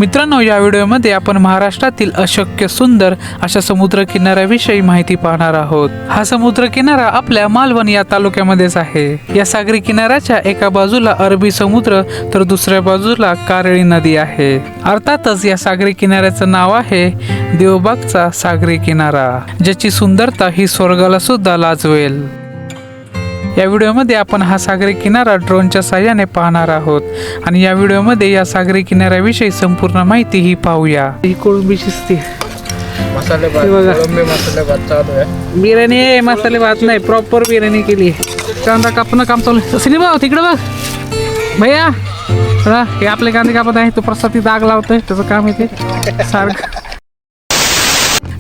मित्रांनो, या व्हिडिओमध्ये आपण महाराष्ट्रातील अशक्य सुंदर अशा समुद्र किनाऱ्याविषयी माहिती पाहणार आहोत. हा समुद्र किनारा आपल्या मालवण या तालुक्यामध्येच आहे. या सागरी किनाऱ्याच्या एका बाजूला अरबी समुद्र तर दुसऱ्या बाजूला कारळी नदी आहे. अर्थातच या सागरी किनाऱ्याचं नाव आहे देवबागचा सागरी किनारा, ज्याची सुंदरता ही स्वर्गाला सुद्धा लाजवेल. या व्हिडिओमध्ये आपण हा सागरी किनारा ड्रोनच्या साहाय्याने पाहणार आहोत आणि या व्हिडिओमध्ये या सागरी किनाऱ्याविषयी संपूर्ण माहिती ही पाहूया. ही कोळंबी शिजते, मसाले भात चालू आहे. बिर्याणी आहे, मसाले भात नाही, प्रॉपर बिर्याणी केली. कांदा कापणं काम चालू आहे. सिनी भाऊ तिकडे बघ भैया, हे आपले कांदे कापत आहे. तो प्रसाद तिथं आग लावतोय, त्याचं काम आहे ते सारखं.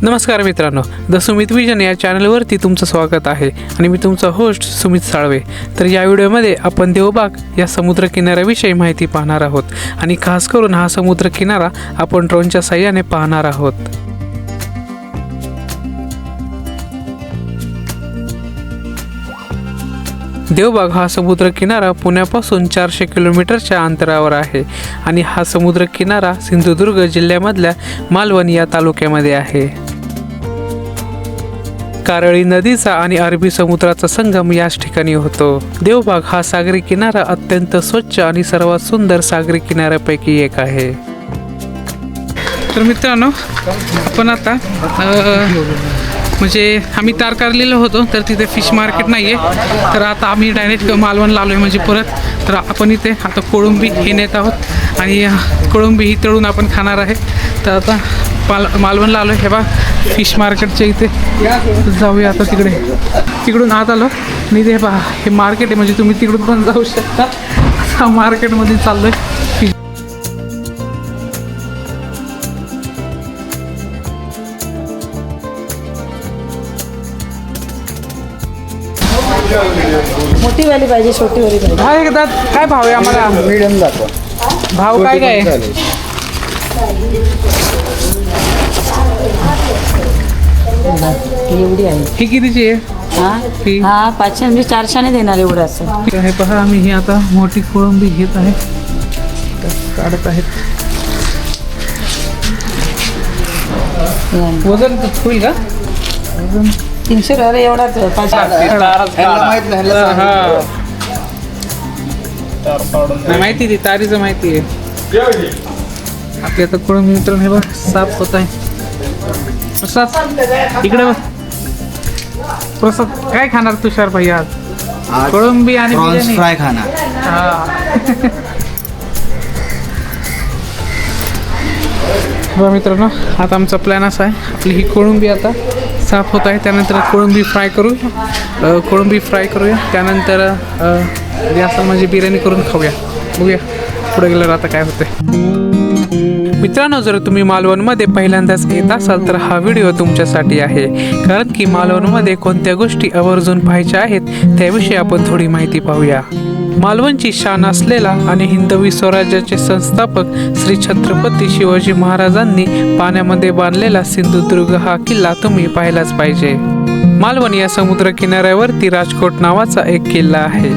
नमस्कार मित्रांनो, द सुमित विजन या चॅनलवरती तुमचं स्वागत आहे आणि मी तुमचा होस्ट सुमित साळवे. तर या व्हिडिओमध्ये आपण देवबाग या समुद्र किनाऱ्याविषयी माहिती पाहणार आहोत आणि खास करून हा समुद्र किनारा आपण ड्रोनच्या साहाय्याने पाहणार आहोत. देवबाग हा समुद्र किनारा पुण्यापासून 400 किलोमीटरच्या अंतरावर आहे आणि हा समुद्र किनारा सिंधुदुर्ग जिल्ह्यामधल्या मालवण या तालुक्यामध्ये आहे. कारळी नदीचा आणि अरबी समुद्राचा संगम याच ठिकाणी होतो. देवबाग हा सागरी किनारा अत्यंत स्वच्छ आणि सर्वात सुंदर सागरी किनाऱ्यापैकी एक आहे. तर मित्रांनो, आपण आता म्हणजे आम्ही तारकर्लीला होतो, तर तिथे फिश मार्केट नाही आहे, तर आता आम्ही डायरेक्ट मालवणला आलो आहे म्हणजे परत. तर आपण इथे आता कोळंबी हे नेत आहोत आणि कोळंबी ही तळून आपण खाणार आहे. तर आता मालवणला आलो आहे. हे बा फिश मार्केटच्या इथे जाऊया आता. तिकडून आत आलो आणि ते पहा हे मार्केट आहे, म्हणजे तुम्ही तिकडून पण जाऊ शकता. मार्केटमध्ये चाललो आहे. मोठी वाली पाहिजे, छोटी वाली पाहिजे. हा एकदा काय भाव आहे आम्हाला? मीडियम दाखवा. भाव काय काय? एवढी आहे. ही कितीची आहे? हा हा 500 म्हणजे 400 देणार एवढं असं. हे पहा, आम्ही ही आता मोठी कोळंबी घेत आहे, काढत आहेत. वजन होईल का? वजन 300 रुपये एवढाच. माहिती ती तारीचं माहिती आहे आपली. आता कोळंबी मित्रांनो हे बघ साफ होत आहे. प्रसाद इकडे बघ. प्रसाद काय खाणार तुषार भाई आज? कोळंबी आणि बिर्याणी फ्राय खाणार. बघा मित्रांनो, आता आमचा प्लॅन असा आहे, आपली ही कोळंबी आता साफ होत आहे, त्यानंतर कोळंबी फ्राय करूया. त्यानंतर असं म्हणजे बिर्याणी करून खाऊया. बघूया पुढे गेल्यावर आता काय होते. मित्रांनो, जर तुम्ही मालवणमध्ये पहिल्यांदाच येत असाल तर हा व्हिडिओ तुमच्यासाठी आहे, कारण की मालवणमध्ये कोणत्या गोष्टी आवर्जून पाहायच्या आहेत त्याविषयी आपण थोडी माहिती पाहूया. मालवणची शान असलेला आणि हिंदवी स्वराज्याचे संस्थापक श्री छत्रपती शिवाजी महाराजांनी पाण्यामध्ये बांधलेला सिंधुदुर्ग हा किल्ला तुम्ही पाहिलाच पाहिजे. मालवण या समुद्र किनाऱ्यावरती राजकोट नावाचा एक किल्ला आहे,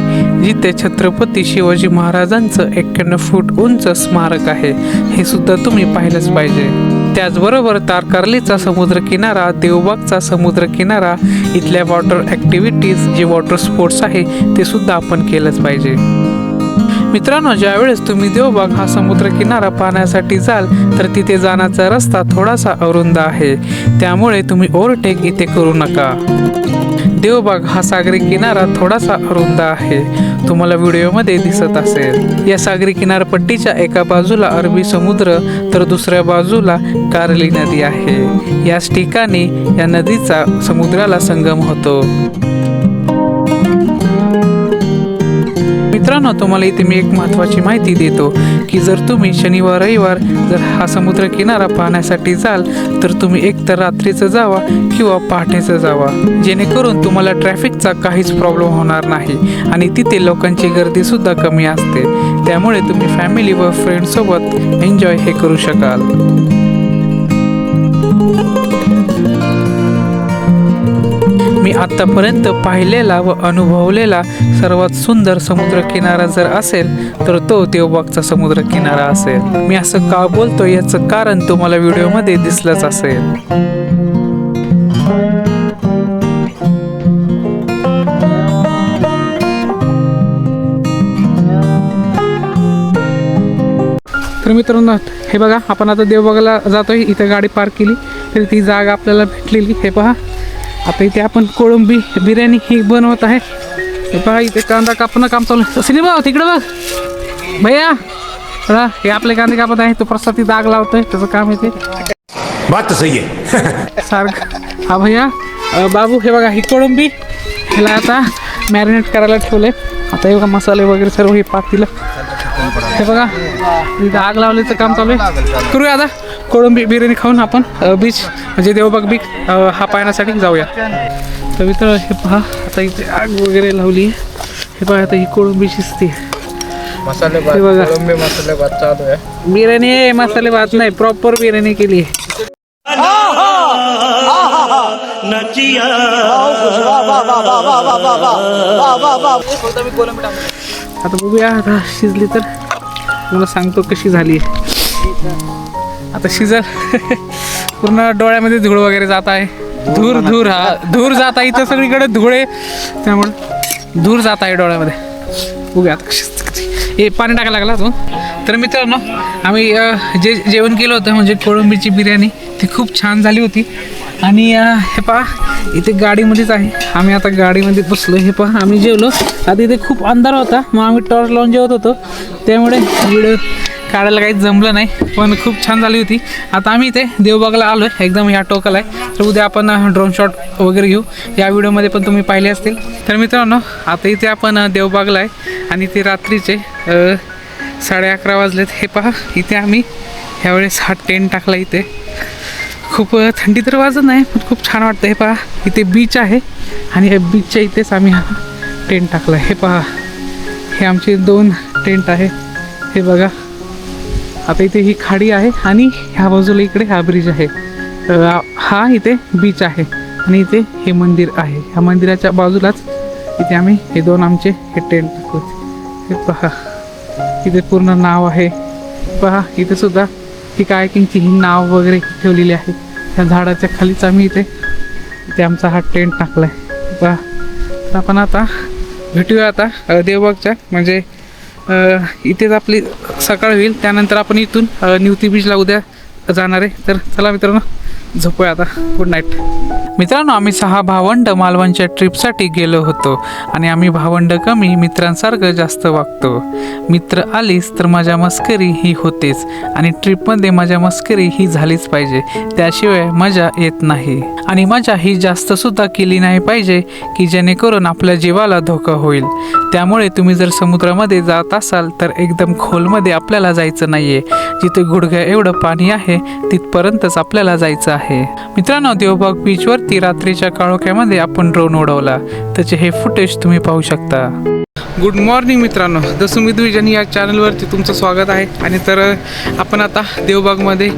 जिथे छत्रपती शिवाजी महाराजांचं 91 फूट उंच स्मारक आहे. हे सुद्धा तुम्ही पाहिलंच पाहिजे. त्याचबरोबर तारकर्लीचा समुद्र किनारा, देवबागचा समुद्र किनारा, इथल्या वॉटर ॲक्टिव्हिटीज जे वॉटर स्पोर्ट्स आहे ते सुद्धा आपण केलंच पाहिजे. मित्रांनो, ज्यावेळेस तुम्ही देवबाग हा समुद्र किनारा पाहण्यासाठी जाल तर तिथे जाण्याचा रस्ता थोडासा अरुंद आहे, त्यामुळे तुम्ही ओव्हरटेक इथे करू नका. देवबाग हा सागरी किनारा थोडासा अरुंद आहे, तुम्हाला व्हिडिओमध्ये दिसत असेल. या सागरी किनारपट्टीच्या एका बाजूला अरबी समुद्र तर दुसऱ्या बाजूला कारली नदी आहे. याच ठिकाणी या नदीचा समुद्राला संगम होतो. मित्रांनो, तुम्हाला इथे मी एक महत्त्वाची माहिती देतो की जर तुम्ही शनिवार रविवार जर हा समुद्र किनारा पाहण्यासाठी जाल तर तुम्ही एकतर रात्रीचं जावा किंवा पहाटेचं जावा, जेणेकरून तुम्हाला ट्रॅफिकचा काहीच प्रॉब्लेम होणार नाही आणि तिथे लोकांची गर्दीसुद्धा कमी असते, त्यामुळे तुम्ही फॅमिली व फ्रेंडसोबत एन्जॉय हे करू शकाल. मी आत्तापर्यंत पाहिलेला व अनुभवलेला सर्वात सुंदर समुद्रकिनारा जर असेल तर तो देवबागचा समुद्रकिनारा असेल. मी असं का बोलतो याचं कारण तुम्हाला व्हिडिओमध्ये दिसलंच असेल. तर मित्रांनो हे बघा, आपण आता देवबागला जातोय. इथे गाडी पार्क केली तर ती जागा आपल्याला भेटलेली. हे पहा, आता इथे आपण कोळंबी बिर्याणी ही बनवत आहे. हे पहा, इथे कांदा कापणं काम चालू आहे. सिने भाऊ तिकडे बघ भैया, हे आपले कांदे कापत आहे. तो प्रसाद तिथं आग लावतोय, त्याचं काम आहे ते. बात तो सही है. सारखं हा भैया. बाबू हे बघा, ही कोळंबी ह्याला आता मॅरिनेट करायला ठेवलंय. आता हे बघा मसाले वगैरे सर्व हे पातीला. हे बघा इथं आग लावल्याचं काम चालू आहे. करूया आता कोळंबी बिर्याणी खाऊन आपण बीच म्हणजे देवबाग बीच हा पाहण्यासाठी जाऊया. तर मित्र हे पहा, आता इथे आग वगैरे लावली. हे पहा, आता ही कोळंबी शिजते. मसाले भात, हे बघा. कोळंबी मसाले भात चालू आहे. बिर्याणी आहे, मसाले भात नाही, प्रॉपर बिर्याणी केली आहे. आता बघूया, आता शिजली तर मला सांगतो कशी झाली. आता शिजल. पूर्ण डोळ्यामध्ये धूळ वगैरे जात आहे. धूर धूर हा धूर जात आहे. इथं सगळीकडे धुळे, त्यामुळे धूर जात आहे डोळ्यामध्ये. बघूया आता कशी. हे पाणी टाकायला लागला तो. तर मित्रांनो, आम्ही जे जेवण केलं होतं म्हणजे कोळंबीची बिर्याणी, ती खूप छान झाली होती. आणि हे पहा, इथे गाडीमध्येच आहे. आम्ही आता गाडीमध्ये बसलो. हे पहा, आम्ही जेवलो. आता इथे खूप अंधार होता, मग आम्ही टॉर्च लावून जेवत होतो, त्यामुळे व्हिडिओ काढायला काही जमलं नाही, पण खूप छान झाली होती. आता आम्ही इथे देवबागला आलो आहे, एकदम ह्या टोकाला आहे. तर उद्या आपण ड्रोन शॉट वगैरे घेऊ. या व्हिडिओमध्ये पण तुम्ही पाहिले असतील. तर मित्रांनो, आता इथे आपण देवबागला आहे आणि ते रात्रीचे 11:30 वाजलेत. हे पहा, इथे आम्ही ह्यावेळेस हा टेंट टाकला. इथे खूप थंडी तर वाजत नाही, पण खूप छान वाटतं. हे पहा, इथे बीच आहे आणि ह्या बीचच्या इथेच आम्ही हा टेंट टाकला. हे पहा, हे आमचे 2 टेंट आहे. हे बघा, आता इथे ही खाडी आहे आणि ह्या बाजूला इकडे हा ब्रिज आहे. हा इथे बीच आहे आणि इथे हे मंदिर आहे. ह्या मंदिराच्या बाजूलाच इथे आम्ही हे 2 आमचे हे टेंट टाकले. हे पहा, इथे पूर्ण नाव आहे. पहा, इथे सुद्धा ही कायाकिंगची ही नाव वगैरे ठेवलेली आहे. त्या झाडाच्या खालीच आम्ही इथे आमचा हा टेंट टाकला आहे. पहा, तर आपण आता भेटूया आता देवबागच्या म्हणजे इथेच आपली सकाळ होईल. त्यानंतर आपण इथून निवती बीचला उद्या जाणार आहे. तर चला मित्रांनो, झोपूया आता. Good night. मित्रांनो, आम्ही 6 भावंड मालवणच्या ट्रिपसाठी गेलो होतो आणि आम्ही भावंड कमी, मित्रांसारखं जास्त वागतो. मित्र आलीच तर मजा मस्करी ही होतेच आणि ट्रिपमध्ये मजा मस्करी ही झालीच पाहिजे, त्याशिवाय मजा येत नाही. आणि मजा ही जास्त सुद्धा केली नाही पाहिजे की जेणेकरून आपल्या जीवाला धोका होईल. त्यामुळे तुम्ही जर समुद्रामध्ये जात असाल तर एकदम खोलमध्ये आपल्याला जायचं नाहीये. जिथे गुडघ्या एवढं पाणी आहे तिथपर्यंतच आपल्याला जायचं आहे. मित्रांनो, देवबाग बीचवरती रात्रीच्या काळोख्यामध्ये आपण ड्रोन उडवला, त्याचे हे फुटेज तुम्ही पाहू शकता. गुड मॉर्निंग मित्रांनो, द सुमित विजन या चॅनलवरती तुमचं स्वागत आहे. आणि तर आपण आता देवबागमध्ये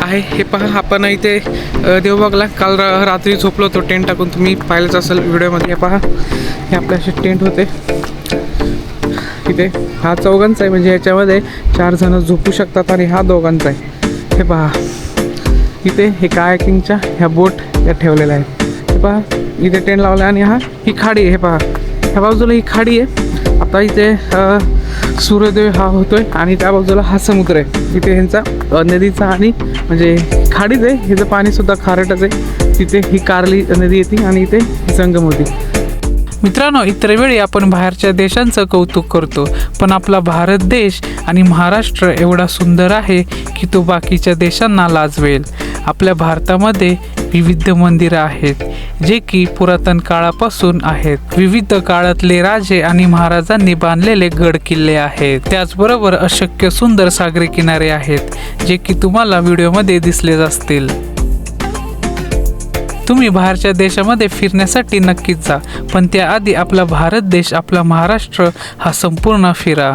आहे. हे पहा, आपण इथे देवबागला काल रात्री झोपलो होतो टेंट टाकून, तुम्ही पाहिलंच असेल व्हिडिओमध्ये. हे पहा, हे आपले असे टेंट होते. इथे हा 4घांचा आहे, म्हणजे ह्याच्यामध्ये 4 जण झोपू शकतात आणि हा 2घांचा आहे. हे पहा, इथे हे कायाकिंगच्या ह्या बोट या ठेवलेल्या आहेत. हे पहा, इथे टेंट लावला आणि ही खाडी आहे. हे पहा, ह्या बाजूला ही खाडी आहे. आता इथे सूर्योदय हा होतोय आणि त्या बाजूला हा समुद्र आहे. इथे ह्यांचा नदीचा आणि म्हणजे खाडीच आहे, हिचं पाणीसुद्धा खारटच आहे. तिथे ही कार्ली नदी येते आणि इथे संगम होती. मित्रांनो, इतर वेळी आपण बाहेरच्या देशांचं कौतुक करतो, पण आपला भारत देश आणि महाराष्ट्र एवढा सुंदर आहे की तो बाकीच्या देशांना लाजवेल. आपल्या भारतामध्ये विविध मंदिरं आहेत जे की पुरातन काळापासून आहेत. विविध काळातले राजे आणि महाराजांनी बांधलेले गड किल्ले आहेत. त्याचबरोबर अशक्य सुंदर सागरी किनारे आहेत जे की तुम्हाला व्हिडिओमध्ये दिसलेच असतील. तुम्ही बाहेरच्या देशामध्ये फिरण्यासाठी नक्कीच जा, पण त्याआधी आपला भारत देश, आपला महाराष्ट्र हा संपूर्ण फिरा.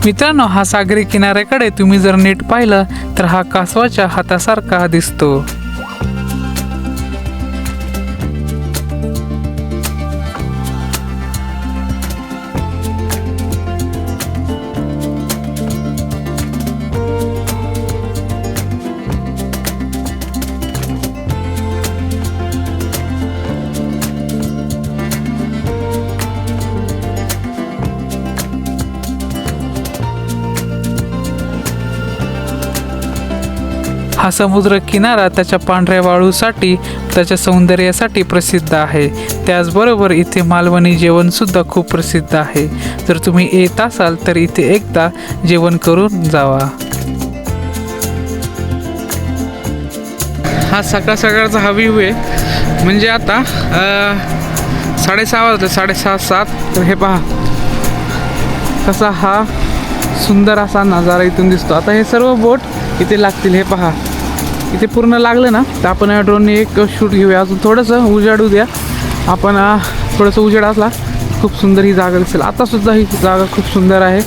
मित्रांनो, हा सागरी किनाऱ्याकडे तुम्ही जर नीट पाहिलं तर हा कासवाच्या हातासारखा दिसतो. हा समुद्र किनारा त्याच्या पांढऱ्या वाळूसाठी, त्याच्या सौंदर्यासाठी प्रसिद्ध आहे. त्याचबरोबर इथे मालवणी जेवण सुद्धा खूप प्रसिद्ध आहे. जर तुम्ही येत असाल तर इथे एकदा जेवण करून जावा. हा सकाळचा हा व्ह्यू आहे. म्हणजे आता 6:30 वाजले, 6:30-7. तर हे पहा कसा हा सुंदर असा नजारा इथून दिसतो. आता हे सर्व बोट इथे लागतील. हे पहा इथे पूर्ण लागलं ना तर आपण या ड्रोनने एक शूट घेऊया. अजून थोडंसं उजाडू द्या. आपण थोडंसं उजेड असला खूप सुंदर ही जागा दिसेल. आतासुद्धा ही जागा खूप सुंदर आहे.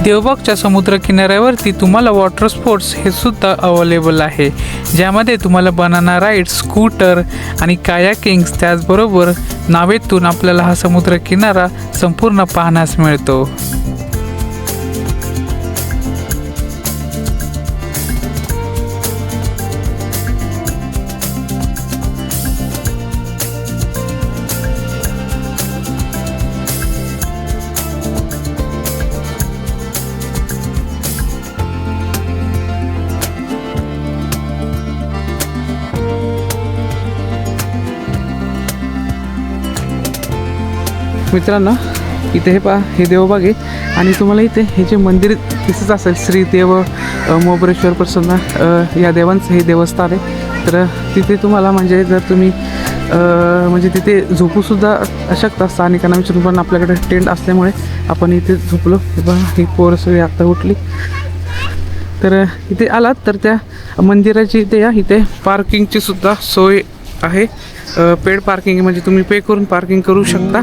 देवबागच्या समुद्र किनाऱ्यावरती तुम्हाला वॉटर स्पोर्ट्स हे सुद्धा अवेलेबल आहे, ज्यामध्ये तुम्हाला बनाना राईड, स्कूटर आणि कायाकिंग्स, त्याचबरोबर नावेतून आपल्याला हा समुद्र किनारा संपूर्ण पाहण्यास मिळतो. मित्रांनो, इथे हे पहा, हे देवबाग आहे आणि तुम्हाला इथे हे जे मंदिर दिसत असेल, श्री देव मोबरेश्वर प्रसन्न या देवांचं हे देवस्थान आहे. तर तिथे तुम्हाला म्हणजे जर तुम्ही म्हणजे तिथे झोपूसुद्धा शकता. स्थानिकांना विचारून, पण आपल्याकडे टेंट असल्यामुळे आपण इथे झोपलो. हे पहा, ही पोरं सगळी आत्ता उठली. तर इथे आलात तर त्या मंदिराची इथे या, इथे पार्किंगची सुद्धा सोय आहे. पेड पार्किंग म्हणजे तुम्ही पे करून पार्किंग करू शकता.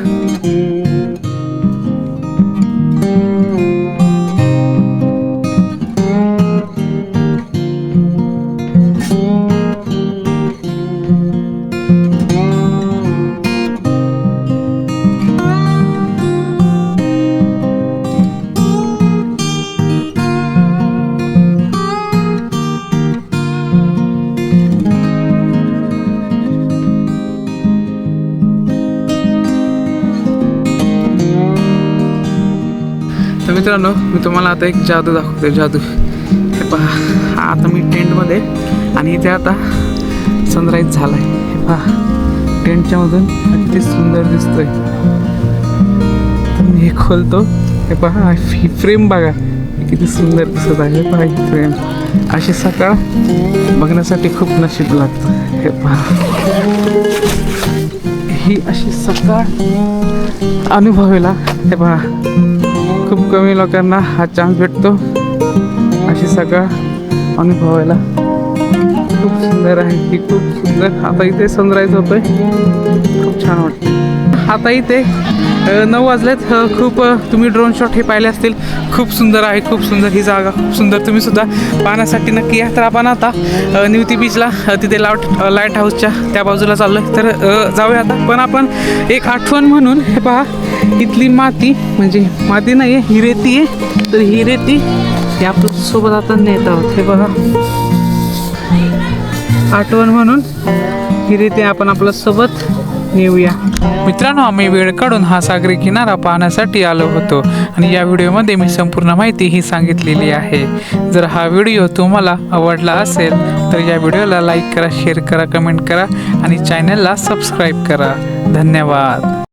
तर मित्रांनो, मी तुम्हाला आता एक जादू दाखवते. जादू हे पहा, आता मी टेंटमध्ये आणि इथे आता सनराईज झाला आहे. हे पहा, टेंटच्या मधून किती सुंदर दिसतोय. मी हे खोलतो. हे पहा, ही फ्रेम बघा किती सुंदर दिसत आहे. हे पहा, ही फ्रेम अशी सकाळ बघण्यासाठी खूप नशीब लागतं. हे पहा, ही अशी सकाळ अनुभवायला हे पहा खूप कमी लोकांना हा चान्स भेटतो. अशी सकाळ अनुभवायला खूप सुंदर आहे ही, खूप सुंदर. आता इथे सनराईज होतोय, खूप छान वाटतं. आता इथे 9 वाजलेत. खूप तुम्ही ड्रोन शॉट हे पाहिले असतील. खूप सुंदर आहे, खूप सुंदर ही जागा, खूप सुंदर. तुम्ही सुद्धा पाहण्यासाठी नक्की या. तर आपण आता निवती बीचला तिथे लाईट हाऊसच्या त्या बाजूला चाललो आहे. तर जाऊया आता. पण आपण एक आठवण म्हणून हे पहा, इथली माती म्हणजे माती नाही आहे, ही रेती आहे. तर ही रेती हे आपल्या सोबत आता नेत आहोत. हे बघा, आठवण म्हणून ही रेती आपण आपल्या सोबत नेऊया. मित्रांनो, आम्ही वेळ काढून हा सागरी किनारा पाहण्यासाठी आलो होतो आणि या व्हिडिओमध्ये मी संपूर्ण माहिती ही सांगितलेली आहे. जर हा व्हिडिओ तुम्हाला आवडला असेल तर या व्हिडिओला लाईक करा, शेअर करा, कमेंट करा आणि चॅनलला सबस्क्राईब करा. धन्यवाद.